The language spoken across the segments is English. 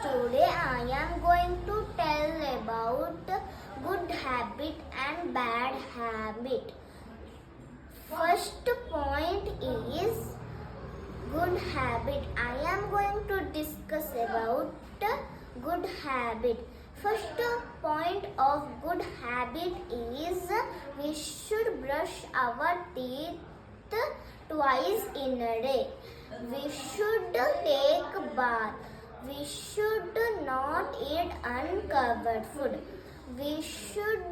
Today I am going to tell about good habit and bad habit. First point is good habit. I am going to discuss about good habit. First point of good habit is we should brush our teeth twice in a day. We should take bath. We should not eat uncovered food. We should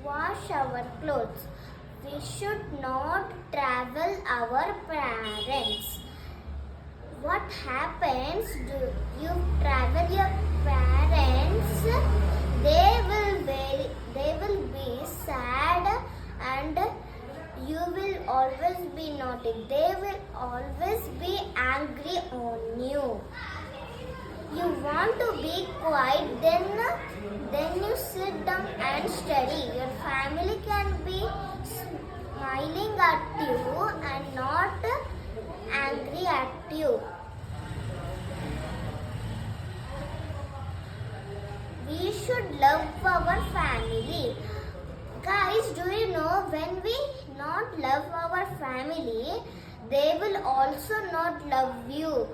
wash our clothes. We should not travel our parents. What happens? Do you travel your parents? They will be sad and you will always be naughty. They will always be angry on you. You want to be quiet, then you sit down and study. Your family can be smiling at you and not angry at you. We should love our family. Guys, do you know when we not love our family, they will also not love you.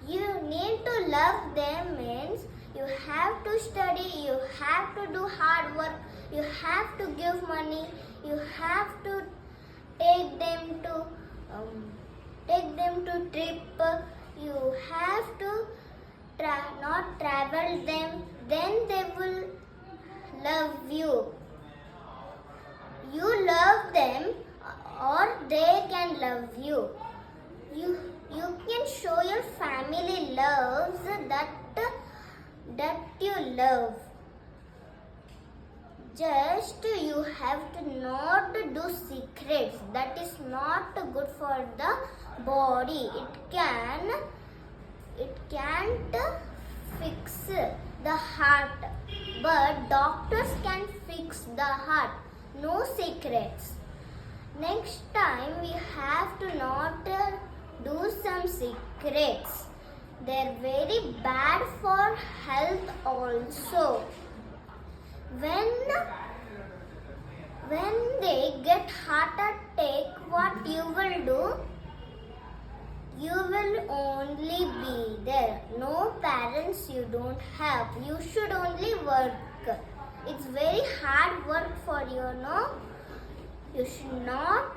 You need to love them means you have to study, you have to do hard work, you have to give money, you have to take them to trip, you have to not travel them, then they will love you. You love them or they can love you. You can show your family loves that you love. Just you have to not do secrets. That is not good for the body. It can't fix the heart, but doctors can fix the heart. No secrets. Next time we have to not do some secrets. They're very bad for health also. When they get heart attack, what you will do? You will only be there. No parents you don't have. You should only work. It's very hard work for you, no? You should not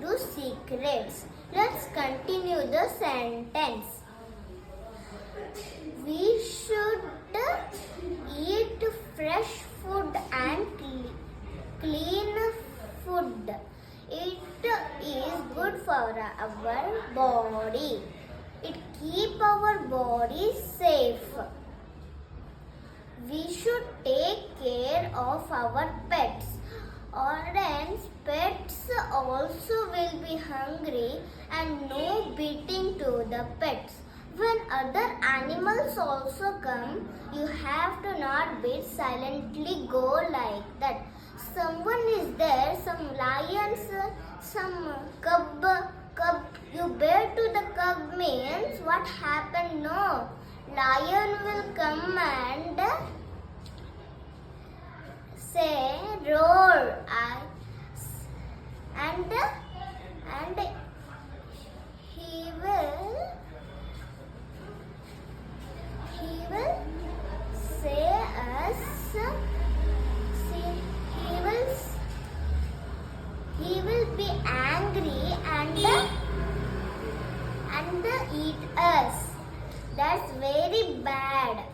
do secrets. Let's continue the sentence. We should eat fresh food and clean food. It is good for our body. It keeps our body safe. We should take care of our pets, or else pets also will be hungry and no beating to the pets. When other animals also come, you have to not beat, silently go like that. Someone is there, some lions, some cub, you bear to the cub means what happened? No, lion will come and say roar, and he will say us, he will be angry and eat us. That's very bad.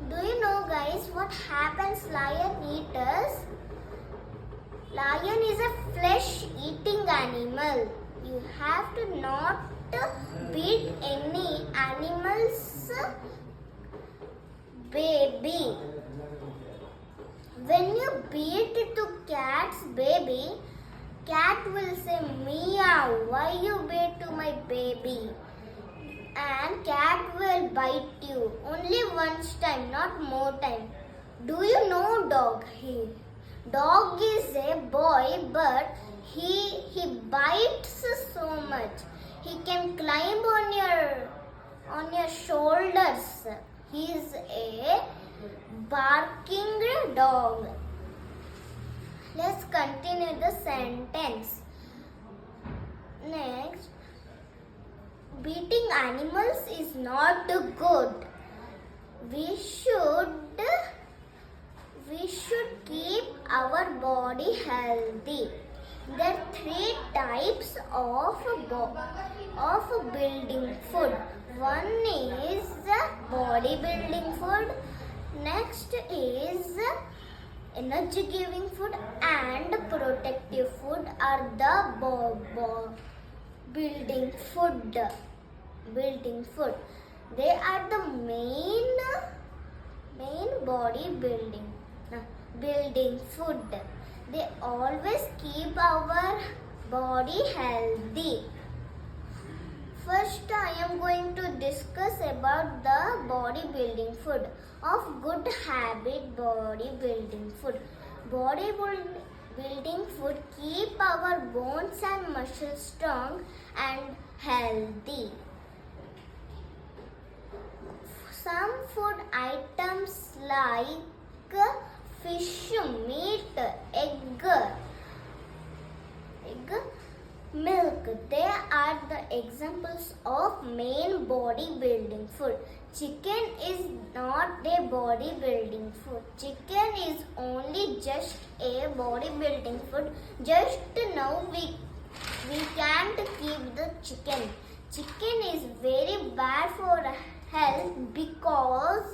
Do you know, guys, what happens lion eat us? Lion is a flesh eating animal. You have to not beat any animal's baby. When you beat to cat's baby, cat will say meow, why you beat to my baby? And cat will bite you only once time, not more time. Do you know dog? Dog is a boy, but he bites so much. He can climb on your shoulders. He is a barking dog. Let's continue the sentence. Next, beating animals is not good. We should keep our body healthy. There are three types of building food. One is bodybuilding food. Next is energy giving food, and protective food are the building food. They are the main body building food. They always keep our body healthy. First, I am going to discuss about the bodybuilding food of good habit bodybuilding food. Bodybuilding food keep our bones and muscles strong and healthy. Some food items like fish, meat, egg, milk, they are the examples of main bodybuilding food. Chicken is not a bodybuilding food. Chicken is only just a bodybuilding food. Just now we can't keep the chicken. Chicken is very bad for health because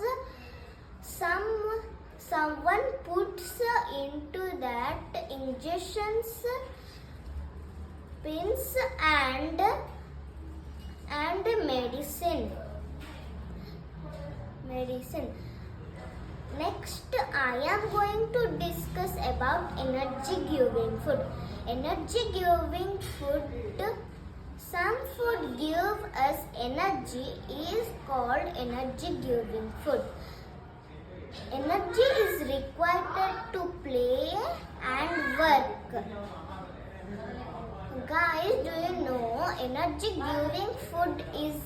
someone puts into that injections, pins and medicine. Next, I am going to discuss about energy giving food. Energy giving food, some food give us energy, is called energy giving food. Energy is required to play and work. Guys, do you know energy giving food is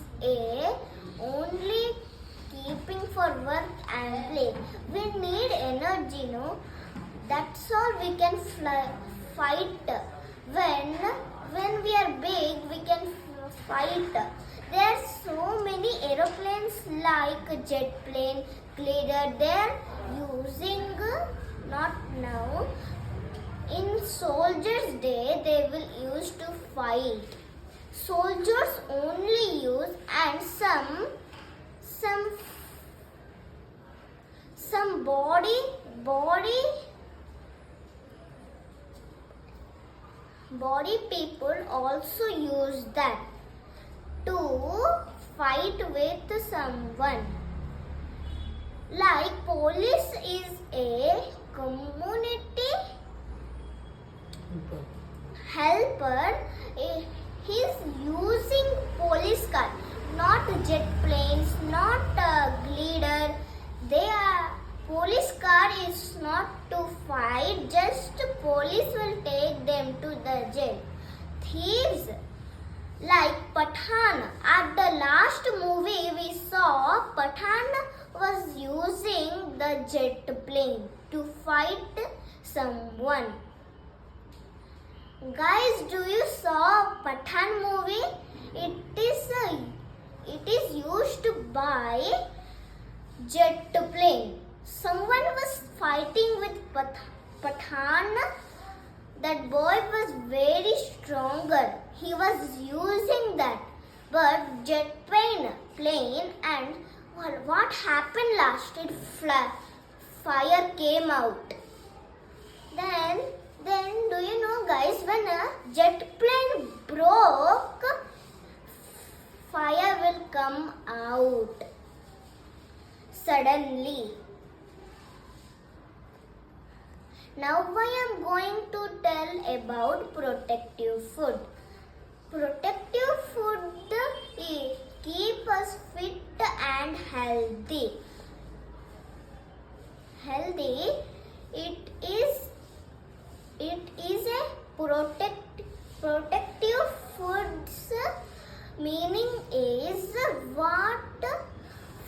only keeping for work and play. We need energy, no? That's all we can fight. When we are big, we can fight. There are so many aeroplanes like jet plane, glider. They are using, not now. In Soldiers' Day, they will use to fight. Soldiers only use, and some body people also use that to fight with someone. Like police is a community helper. He's using police car, not jet planes, not glider. Police car is not to fight, just police will take them to the jail. Thieves like Pathan. At the last movie we saw, Pathan was using the jet plane to fight someone. Guys, do you saw Pathan movie? It is used by jet plane. Someone was fighting with Pathan. That boy was very stronger. He was using that. But jet plane and what happened last? Fire came out. Then do you know, guys, when a jet plane broke, fire will come out suddenly. Now I am going to tell about protective food. Protective food keep us fit and healthy. It is it is a protective foods. Meaning is what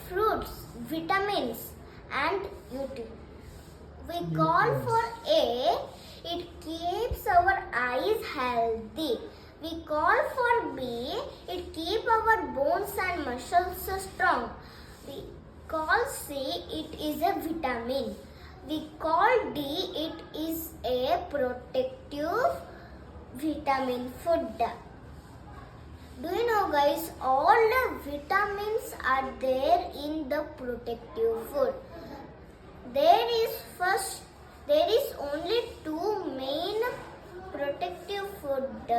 fruits, vitamins and beauty. We call for A, it keeps our eyes healthy. We call for B, it keeps our bones and muscles strong. We call C, it is a vitamin. We call D, it is a protective vitamin food. Do you know guys, all the vitamins are there in the protective food. There is only two main protective foods.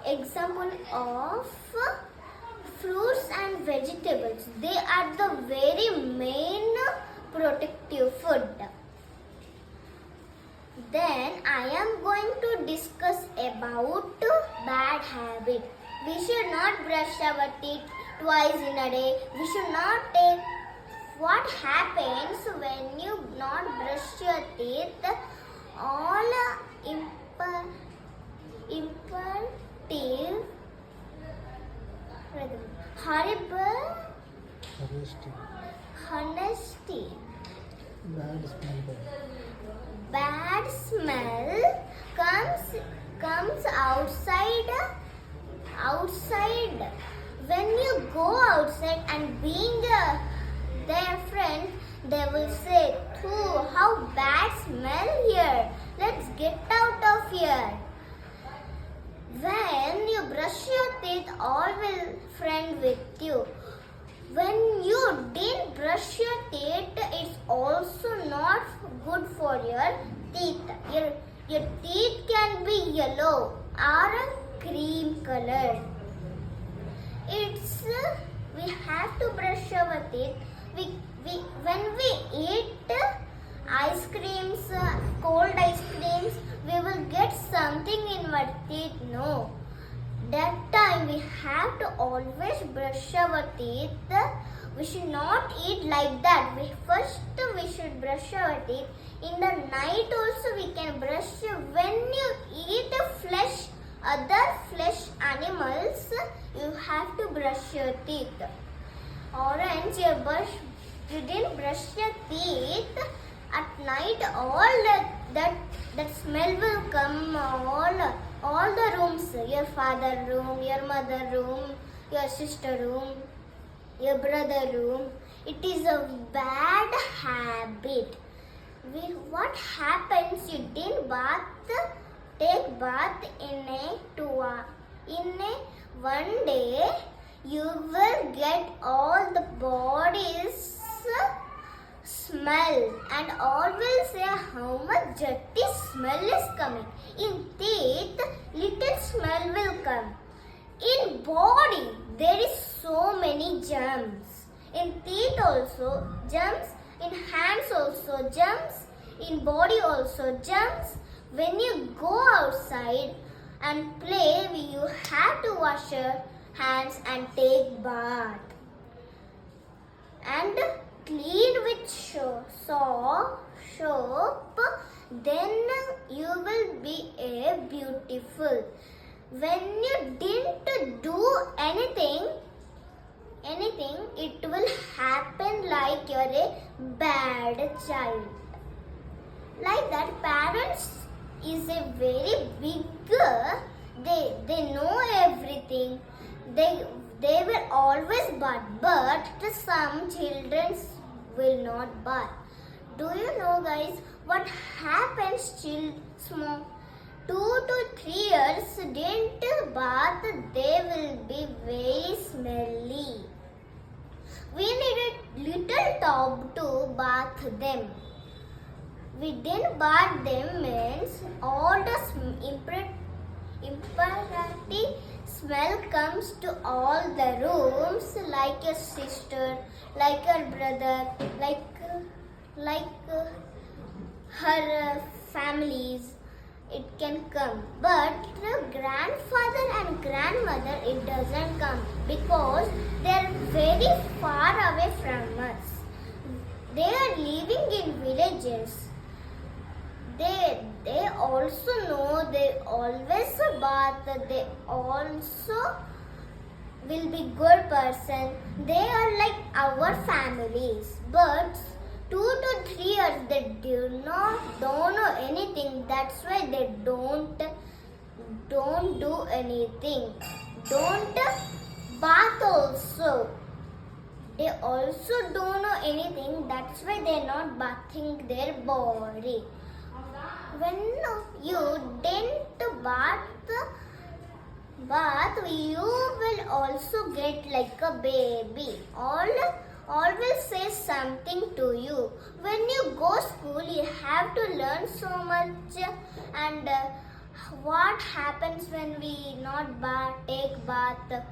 Example of fruits and vegetables. They are the very main protective food. Then I am going to discuss about bad habit. We should not brush our teeth twice in a day. We should not take. What happens when you not brush your teeth? All imperative, horrible, honesty, bad smell comes outside. When you go outside and being their friend, they will say, "Phew, how bad smell here. Let's get out of here." When you brush your teeth, all will friend with you. When you didn't brush your teeth, it's also not good for your teeth. Your teeth can be yellow or a cream color. We have to brush our teeth. When we eat ice creams, cold ice creams, we will get something in our teeth. No. That time we have to always brush our teeth. We should not eat like that. We should brush our teeth. In the night also we can brush. When you eat other flesh animals, you have to brush your teeth. Orange, you didn't brush your teeth. At night, all that smell will come. All the rooms, your father room, your mother room, your sister room, your brother room. It is a bad habit. What happens? You didn't take bath in one day. You will get all the body's smell and all will say how much dirty smell is coming. In teeth, little smell will come. In body, there is so many germs. In teeth also germs. In hands also germs. In body also germs. When you go outside and play, you have to wash your hands and take bath. And clean with soap, then you will be a beautiful. When you didn't do anything, it will happen like you're a bad child. Like that, parents is a very big, they know everything. They will always bath, but some children will not bath. Do you know guys what happens small 2 to 3 years didn't bath, they will be very smelly. We need a little tub to bath them. We didn't bath them means all the impurity smell comes to all the rooms, like your sister, like your brother, like her families. It can come, but the grandfather and grandmother, it doesn't come because they are very far away from us. They are living in villages. They also know they always bath. They also will be good person. They are like our families. But 2 to 3 years they don't know anything. That's why they don't do anything. Don't bath also. They also don't know anything. That's why they're not bathing their body. When you didn't bath, you will also get like a baby. All will say something to you. When you go school, you have to learn so much. And what happens when we not take bath?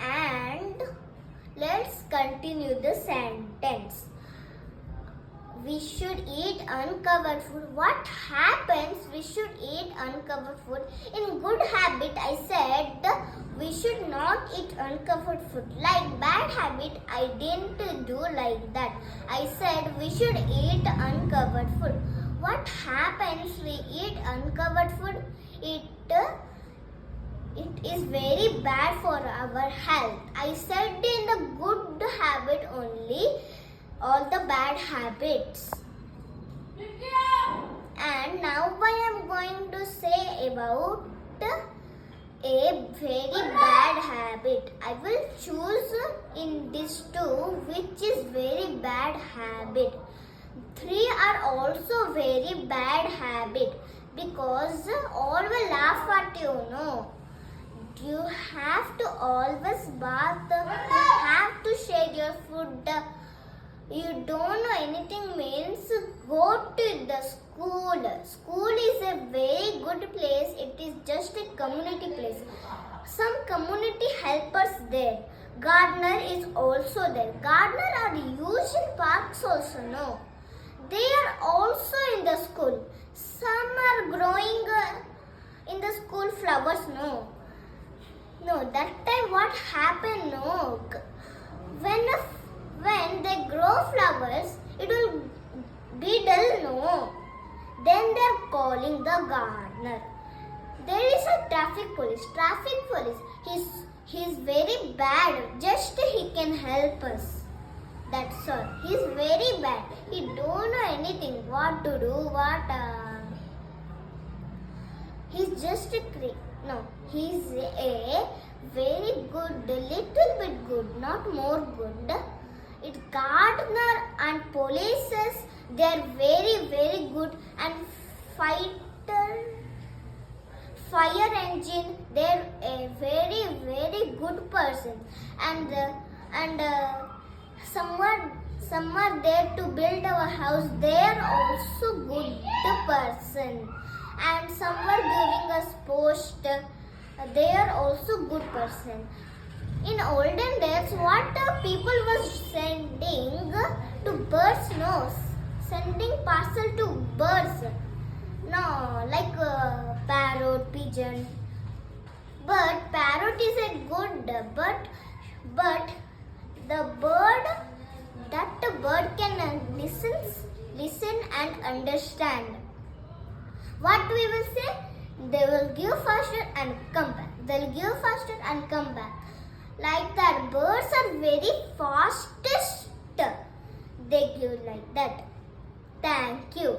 And let's continue the sentence. We should eat uncovered food. What happens? We should eat uncovered food. In good habit, I said we should not eat uncovered food. Like bad habit, I didn't do like that. I said we should eat uncovered food. What happens? We eat uncovered food. It is very bad for our health. I said in the good habit only, all the bad habits. And now I am going to say about a very bad habit. I will choose in this two which is very bad habit. 3 are also very bad habit because all will laugh at you, no. You have to always bath. You have to share your food. You don't know anything means go to the school. School is a very good place. It is just a community place. Some community helpers there. Gardener is also there. Gardener are used in parks also, no. They are also in the school. Some are growing in the school flowers, no. No, that time what happened, no. When they grow flowers, it will be dull, no. Then they are calling the gardener. There is a traffic police. He's very bad. Just he can help us. That's all. He's very bad. He don't know anything. What to do? He's just a no. He's a very good, little bit good, not more good. It's gardener and polices. They are very, very good. And fire engine. They're a very, very good person. And some are there to build our house. They are also good person. And some are giving us post. They are also good person. In olden days, what people was sending to birds? No, sending parcel to birds. No, like parrot, pigeon. But parrot is a good, but the bird, that bird can listen and understand. What we will say? They will give faster and come back. They'll give faster and come back. Like that, birds are very fastest. They give like that. Thank you.